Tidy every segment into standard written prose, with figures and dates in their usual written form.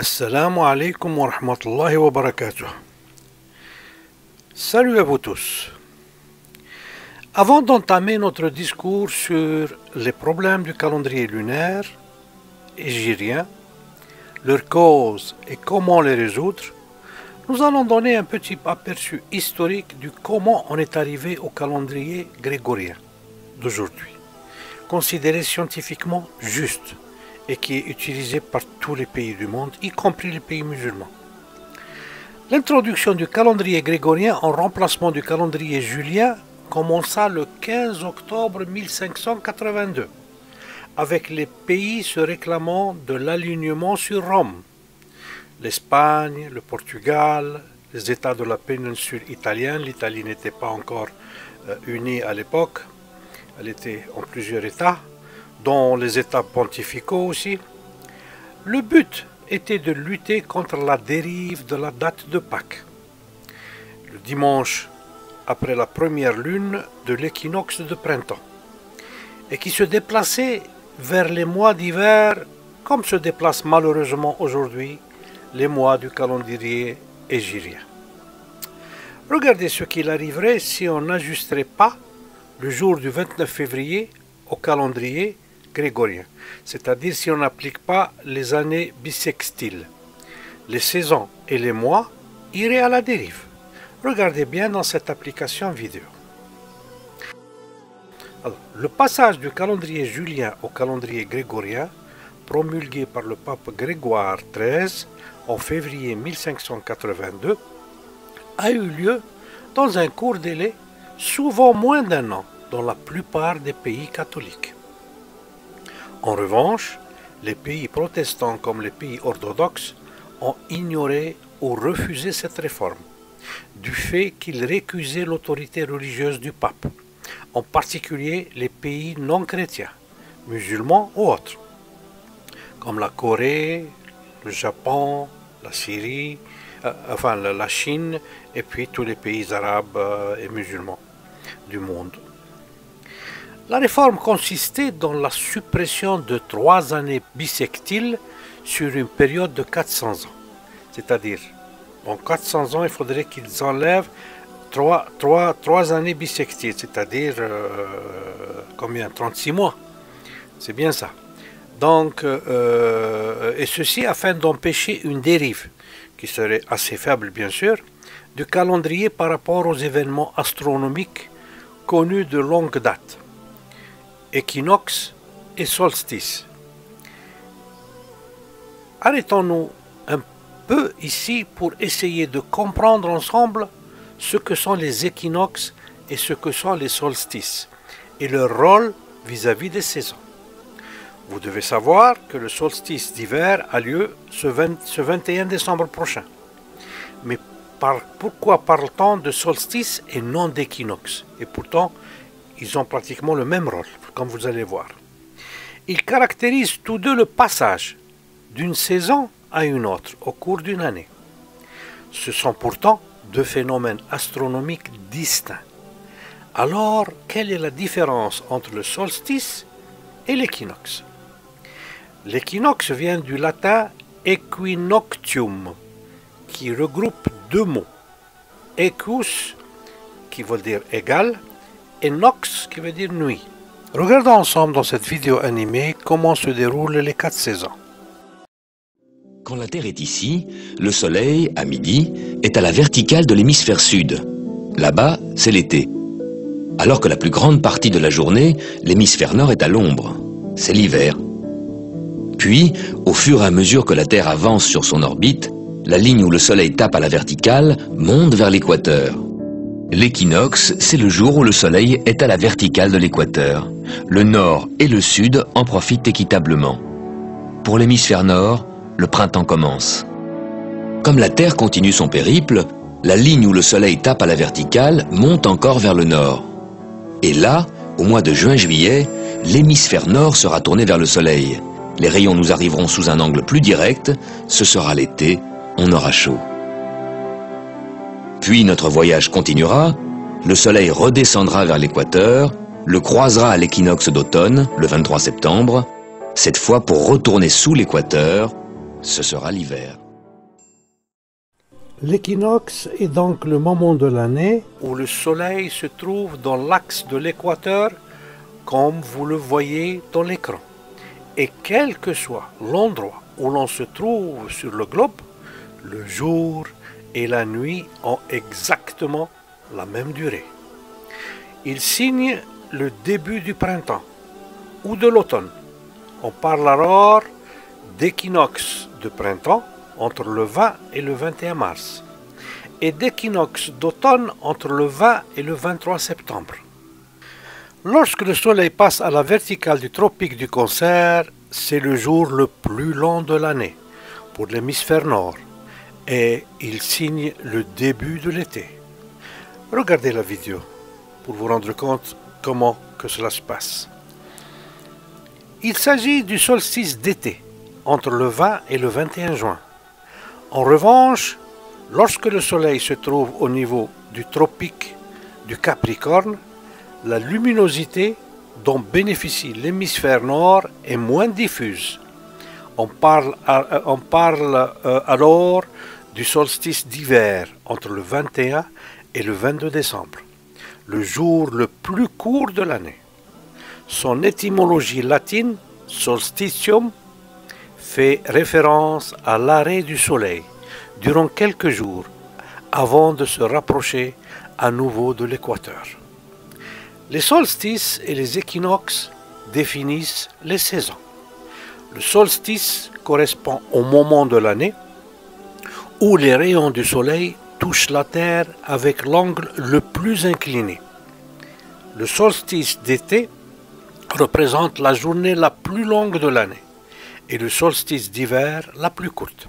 Assalamu alaikum wa rahmatullahi wa barakatuh. Salut à vous tous. Avant d'entamer notre discours sur les problèmes du calendrier lunaire hégirien, leurs causes et comment les résoudre, nous allons donner un petit aperçu historique du comment on est arrivé au calendrier grégorien d'aujourd'hui, considéré scientifiquement juste et qui est utilisé par tous les pays du monde, y compris les pays musulmans. L'introduction du calendrier grégorien en remplacement du calendrier julien commença le 15 octobre 1582, avec les pays se réclamant de l'alignement sur Rome. L'Espagne, le Portugal, les États de la péninsule italienne, l'Italie n'était pas encore unie à l'époque, elle était en plusieurs États, dont les États pontificaux aussi. Le but était de lutter contre la dérive de la date de Pâques, le dimanche après la première lune de l'équinoxe de printemps, et qui se déplaçait vers les mois d'hiver, comme se déplacent malheureusement aujourd'hui les mois du calendrier hégirien. Regardez ce qu'il arriverait si on n'ajusterait pas le jour du 29 février au calendrier grégorien, c'est-à-dire si on n'applique pas les années bissextiles. Les saisons et les mois iraient à la dérive. Regardez bien dans cette application vidéo. Alors, le passage du calendrier julien au calendrier grégorien, promulgué par le pape Grégoire XIII en février 1582, a eu lieu dans un court délai, souvent moins d'un an, dans la plupart des pays catholiques. En revanche, les pays protestants comme les pays orthodoxes ont ignoré ou refusé cette réforme, du fait qu'ils récusaient l'autorité religieuse du pape, en particulier les pays non chrétiens, musulmans ou autres, comme la Corée, le Japon, la Syrie, la Chine et puis tous les pays arabes et musulmans du monde. La réforme consistait dans la suppression de 3 années bissextiles sur une période de 400 ans. C'est-à-dire, en 400 ans, il faudrait qu'ils enlèvent 3 années bissextiles, c'est-à-dire combien? 36 mois. C'est bien ça. Donc, et ceci afin d'empêcher une dérive, qui serait assez faible bien sûr, du calendrier par rapport aux événements astronomiques connus de longue date. Équinoxe et solstice. Arrêtons-nous un peu ici pour essayer de comprendre ensemble ce que sont les équinoxes et ce que sont les solstices et leur rôle vis-à-vis des saisons. Vous devez savoir que le solstice d'hiver a lieu ce 21 décembre prochain. Mais pourquoi parle-t-on de solstice et non d'équinoxe? Et pourtant, ils ont pratiquement le même rôle, comme vous allez voir. Ils caractérisent tous deux le passage d'une saison à une autre au cours d'une année. Ce sont pourtant deux phénomènes astronomiques distincts. Alors, quelle est la différence entre le solstice et l'équinoxe? L'équinoxe vient du latin equinoctium, qui regroupe deux mots. Equus, qui veut dire égal, et nox qui veut dire nuit. Regardons ensemble dans cette vidéo animée comment se déroulent les 4 saisons. Quand la Terre est ici, le Soleil, à midi, est à la verticale de l'hémisphère sud. Là-bas, c'est l'été. Alors que la plus grande partie de la journée, l'hémisphère nord est à l'ombre. C'est l'hiver. Puis, au fur et à mesure que la Terre avance sur son orbite, la ligne où le Soleil tape à la verticale monte vers l'équateur. L'équinoxe, c'est le jour où le Soleil est à la verticale de l'équateur. Le nord et le sud en profitent équitablement. Pour l'hémisphère nord, le printemps commence. Comme la Terre continue son périple, la ligne où le Soleil tape à la verticale monte encore vers le nord. Et là, au mois de juin-juillet, l'hémisphère nord sera tourné vers le Soleil. Les rayons nous arriveront sous un angle plus direct, ce sera l'été, on aura chaud. Puis notre voyage continuera, le Soleil redescendra vers l'équateur, le croisera à l'équinoxe d'automne, le 23 septembre, cette fois pour retourner sous l'équateur, ce sera l'hiver. L'équinoxe est donc le moment de l'année où le soleil se trouve dans l'axe de l'équateur, comme vous le voyez dans l'écran. Et quel que soit l'endroit où l'on se trouve sur le globe, le jour et la nuit ont exactement la même durée. Ils signent le début du printemps ou de l'automne. On parle alors d'équinoxe de printemps entre le 20 et le 21 mars et d'équinoxe d'automne entre le 20 et le 23 septembre. Lorsque le soleil passe à la verticale du tropique du Cancer, c'est le jour le plus long de l'année pour l'hémisphère nord et il signe le début de l'été. Regardez la vidéo pour vous rendre compte comment que cela se passe. Il s'agit du solstice d'été entre le 20 et le 21 juin. En revanche, lorsque le soleil se trouve au niveau du tropique du Capricorne, la luminosité dont bénéficie l'hémisphère nord est moins diffuse. On parle alors du solstice d'hiver entre le 21 et le 22 décembre, le jour le plus court de l'année. Son étymologie latine, solstitium, fait référence à l'arrêt du soleil durant quelques jours avant de se rapprocher à nouveau de l'équateur. Les solstices et les équinoxes définissent les saisons. Le solstice correspond au moment de l'année où les rayons du soleil touchent la Terre avec l'angle le plus incliné. Le solstice d'été représente la journée la plus longue de l'année et le solstice d'hiver la plus courte.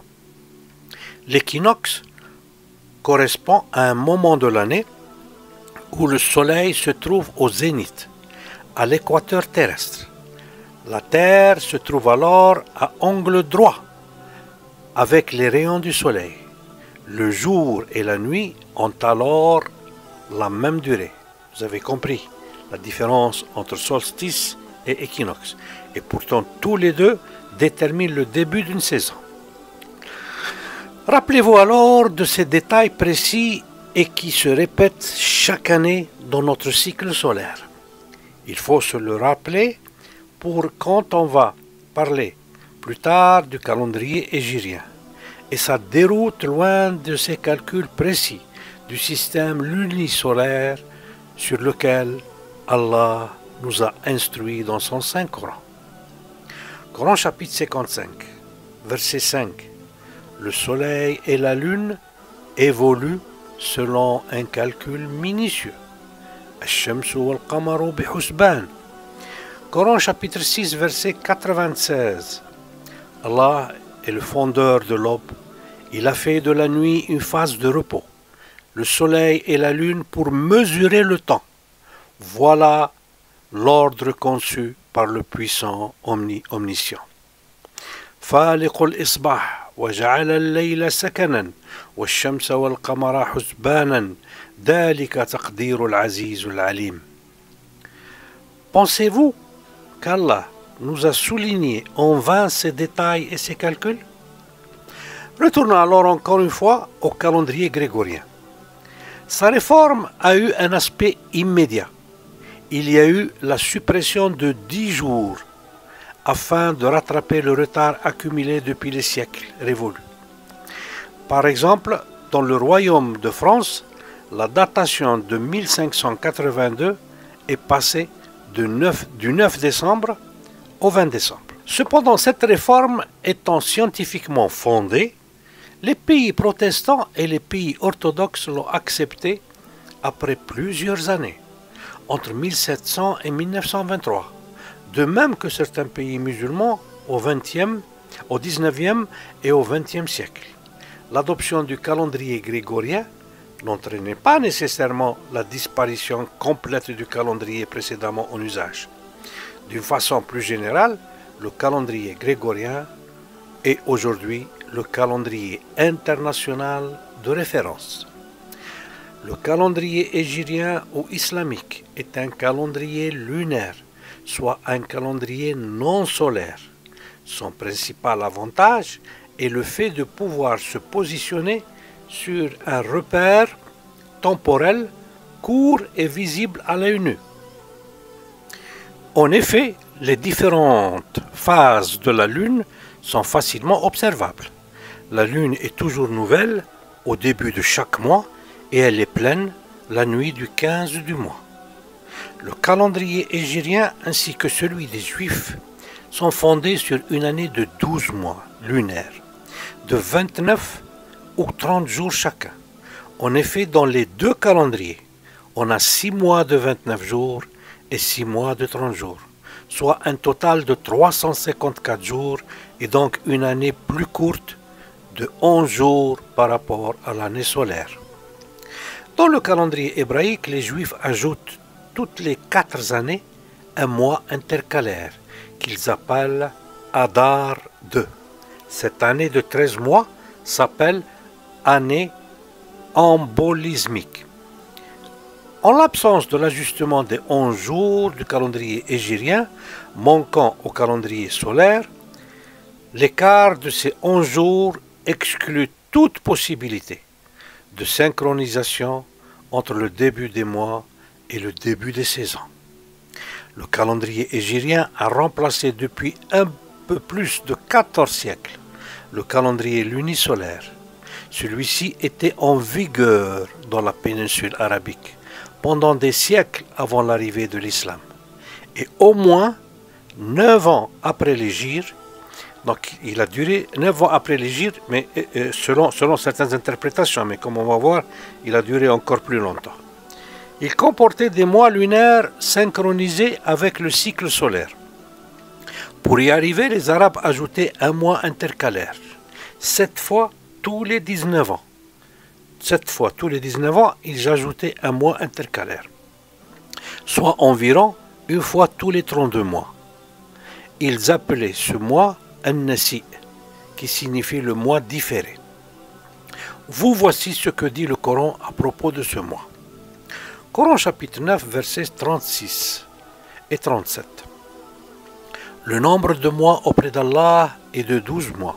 L'équinoxe correspond à un moment de l'année où le soleil se trouve au zénith, à l'équateur terrestre. La Terre se trouve alors à angle droit avec les rayons du soleil. Le jour et la nuit ont alors la même durée. Vous avez compris la différence entre solstice et équinoxe. Et pourtant, tous les deux déterminent le début d'une saison. Rappelez-vous alors de ces détails précis et qui se répètent chaque année dans notre cycle solaire. Il faut se le rappeler pour quand on va parler plus tard du calendrier hégirien et sa déroute loin de ces calculs précis du système lunisolaire sur lequel Allah nous a instruits dans son Saint-Coran. Coran chapitre 55, verset 5. Le soleil et la lune évoluent selon un calcul minutieux. Ash-shamsu wal-qamaru bihusban. Coran chapitre 6, verset 96. Allah est le fondeur de l'aube. Il a fait de la nuit une phase de repos, le soleil et la lune pour mesurer le temps. Voilà l'ordre conçu par le puissant omniscient. فالق الإصباح وجعل الليل سكنا والشمس والقمر حسبانا ذلك تقدير العزيز العليم. Pensez-vous qu'Allah nous a souligné en vain ces détails et ces calculs? Retournons alors encore une fois au calendrier grégorien. Sa réforme a eu un aspect immédiat. Il y a eu la suppression de 10 jours afin de rattraper le retard accumulé depuis les siècles révolus. Par exemple, dans le royaume de France, la datation de 1582 est passée du 9 décembre au 20 décembre. Cependant, cette réforme étant scientifiquement fondée, les pays protestants et les pays orthodoxes l'ont acceptée après plusieurs années, entre 1700 et 1923, de même que certains pays musulmans au XIXe et au XXe siècle. L'adoption du calendrier grégorien n'entraînait pas nécessairement la disparition complète du calendrier précédemment en usage. D'une façon plus générale, le calendrier grégorien est aujourd'hui le calendrier international de référence. Le calendrier hégirien ou islamique est un calendrier lunaire, soit un calendrier non solaire. Son principal avantage est le fait de pouvoir se positionner sur un repère temporel court et visible à l'œil nu. En effet, les différentes phases de la Lune sont facilement observables. La Lune est toujours nouvelle au début de chaque mois et elle est pleine la nuit du 15 du mois. Le calendrier hégirien ainsi que celui des Juifs sont fondés sur une année de 12 mois lunaires, de 29 ou 30 jours chacun. En effet, dans les deux calendriers, on a 6 mois de 29 jours et 6 mois de 30 jours, soit un total de 354 jours et donc une année plus courte de 11 jours par rapport à l'année solaire. Dans le calendrier hébraïque, les Juifs ajoutent toutes les 4 années un mois intercalaire qu'ils appellent Adar 2. Cette année de 13 mois s'appelle année embolismique. En l'absence de l'ajustement des 11 jours du calendrier hégirien, manquant au calendrier solaire, l'écart de ces 11 jours exclut toute possibilité de synchronisation entre le début des mois et le début des saisons. Le calendrier hégirien a remplacé depuis un peu plus de 14 siècles le calendrier lunisolaire. Celui-ci était en vigueur dans la péninsule arabique pendant des siècles avant l'arrivée de l'islam. Et au moins 9 ans après l'hégire, donc il a duré 9 ans après l'hégire, mais selon certaines interprétations, mais comme on va voir, il a duré encore plus longtemps. Il comportait des mois lunaires synchronisés avec le cycle solaire. Pour y arriver, les Arabes ajoutaient un mois intercalaire, 7 fois tous les 19 ans. 7 fois tous les 19 ans, ils ajoutaient un mois intercalaire, soit environ une fois tous les 32 mois. Ils appelaient ce mois An-Nasi, qui signifie le mois différé. Vous voici ce que dit le Coran à propos de ce mois. Coran chapitre 9, versets 36 et 37. Le nombre de mois auprès d'Allah est de 12 mois,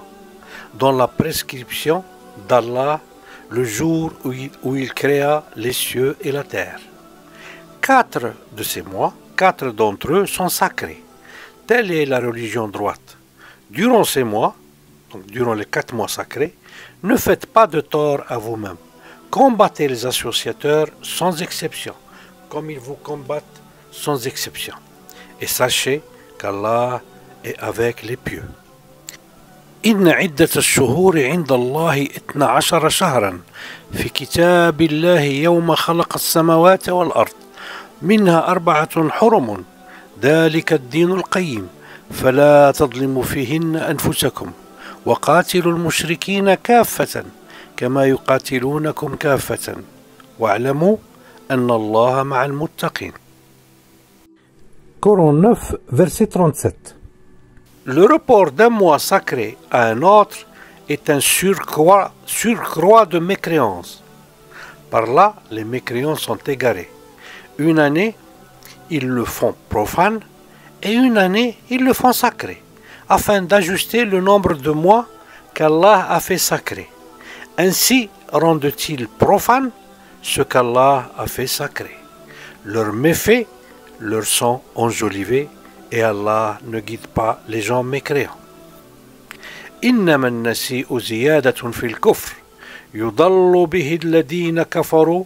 dans la prescription d'Allah le jour où il créa les cieux et la terre. 4 de ces mois, 4 d'entre eux sont sacrés. Telle est la religion droite. Durant ces mois, donc durant les 4 mois sacrés, ne faites pas de tort à vous-même. Combattez les associateurs sans exception, comme ils vous combattent sans exception. Et sachez qu'Allah est avec les pieux. إن عدة الشهور عند الله 12 شهرا في كتاب الله يوم خلق السماوات والأرض منها 4 حرم ذلك الدين القيم فلا تظلموا فيهن أنفسكم وقاتلوا المشركين كافة كما يقاتلونكم كافة واعلموا أن الله مع المتقين. Coran 9, verset 37. Le report d'un mois sacré à un autre est un surcroît de mécréance. Par là, les mécréants sont égarés. Une année, ils le font profane et une année, ils le font sacré, afin d'ajuster le nombre de mois qu'Allah a fait sacré. Ainsi rendent-ils profane ce qu'Allah a fait sacré. Leurs méfaits leur sont enjolivés et Allah ne guide pas les gens mécréants. إنما النسيء زيادة في الكفر يضل به الذين كفروا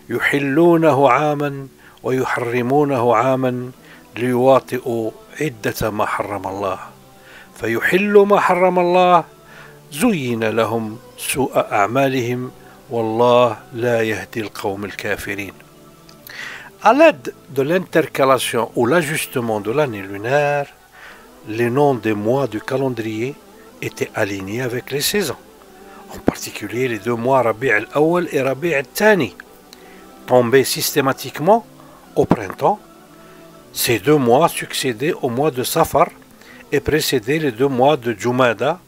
يحلونه عاما ويحرمونه عاما ليواطئوا عدة ما حرم الله فيحل ما حرم الله زين لهم سوء أعمالهم والله لا يهدي القوم الكافرين. À l'aide de l'intercalation ou l'ajustement de l'année lunaire, les noms des mois du calendrier étaient alignés avec les saisons, en particulier les 2 mois Rabi' al-Awwal et Rabi' al-Thani, tombés systématiquement au printemps. Ces 2 mois succédaient au mois de Safar et précédaient les 2 mois de Jumada,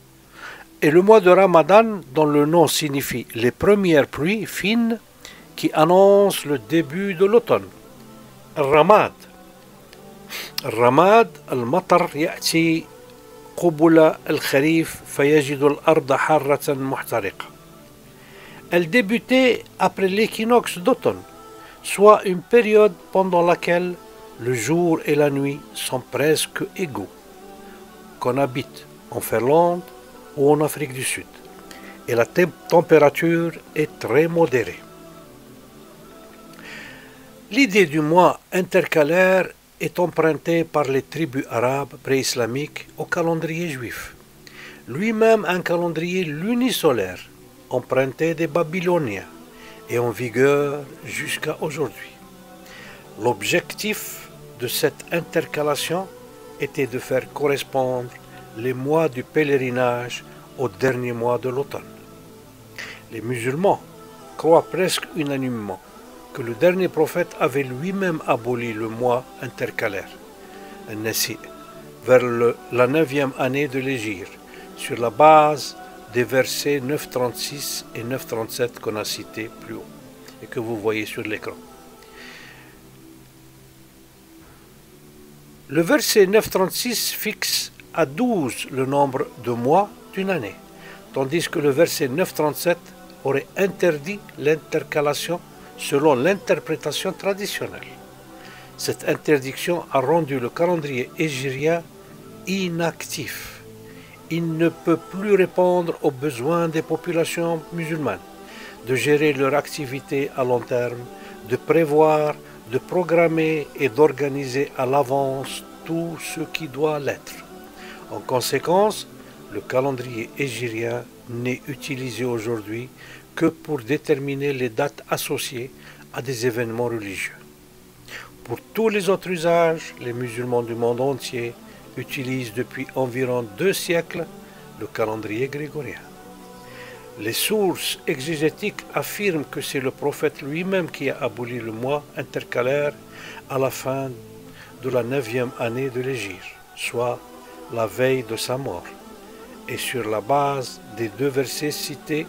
et le mois de Ramadan, dont le nom signifie les premières pluies fines qui annoncent le début de l'automne. الرماد المطر يأتي قبل الخريف فيجد الأرض حارة محترقة. Elle débutait après l'équinoxe d'automne, soit une période pendant laquelle le jour et la nuit sont presque égaux, qu'on habite en Finlande ou en Afrique du Sud, et la température est très modérée. L'idée du mois intercalaire est empruntée par les tribus arabes pré-islamiques au calendrier juif, lui-même un calendrier lunisolaire emprunté des Babyloniens et en vigueur jusqu'à aujourd'hui. L'objectif de cette intercalation était de faire correspondre les mois du pèlerinage au dernier mois de l'automne. Les musulmans croient presque unanimement que le dernier prophète avait lui-même aboli le mois intercalaire, An-Nasi, vers la 9e année de l'Hégire, sur la base des versets 9.36 et 9.37 qu'on a cités plus haut et que vous voyez sur l'écran. Le verset 9.36 fixe à 12 le nombre de mois d'une année, tandis que le verset 9.37 aurait interdit l'intercalation selon l'interprétation traditionnelle. Cette interdiction a rendu le calendrier hégirien inactif. Il ne peut plus répondre aux besoins des populations musulmanes, de gérer leur activité à long terme, de prévoir, de programmer et d'organiser à l'avance tout ce qui doit l'être. En conséquence, le calendrier hégirien n'est utilisé aujourd'hui que pour déterminer les dates associées à des événements religieux. Pour tous les autres usages, les musulmans du monde entier utilisent depuis environ 2 siècles le calendrier grégorien. Les sources exégétiques affirment que c'est le prophète lui-même qui a aboli le mois intercalaire à la fin de la 9e année de l'Hégire, soit la veille de sa mort, et sur la base des 2 versets cités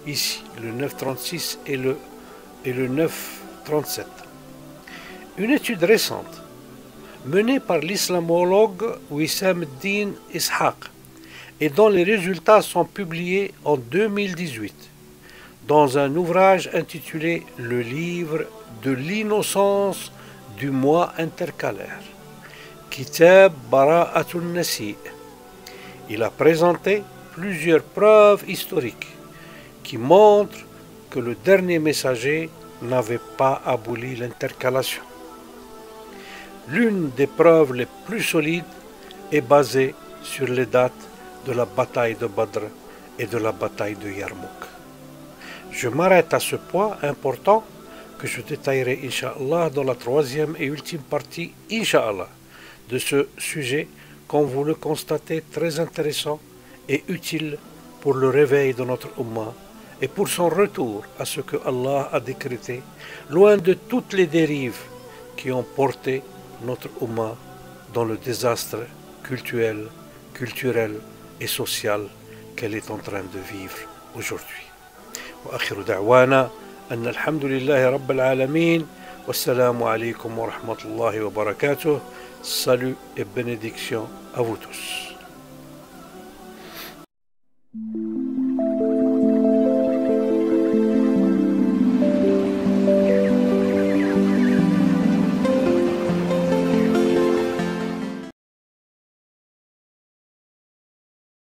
ici, le 9.36 et le 9.37. Une étude récente, menée par l'islamologue Wissam Din Ishaq, et dont les résultats sont publiés en 2018, dans un ouvrage intitulé « Le livre de l'innocence du mois intercalaire », Kitab Bara'atun Nasi. Il a présenté plusieurs preuves historiques qui montrent que le dernier messager n'avait pas aboli l'intercalation. L'une des preuves les plus solides est basée sur les dates de la bataille de Badr et de la bataille de Yarmouk. Je m'arrête à ce point important que je détaillerai, Inch'Allah, dans la 3e et ultime partie, Inch'Allah, de ce sujet, comme vous le constatez, très intéressant et utile pour le réveil de notre Ummah et pour son retour à ce que Allah a décrété, loin de toutes les dérives qui ont porté notre Ummah dans le désastre culturel et social qu'elle est en train de vivre aujourd'hui. وآخر دعوانا أن الحمد لله رب العالمين والسلام عليكم ورحمة الله وبركاته. Salut et bénédiction à vous tous.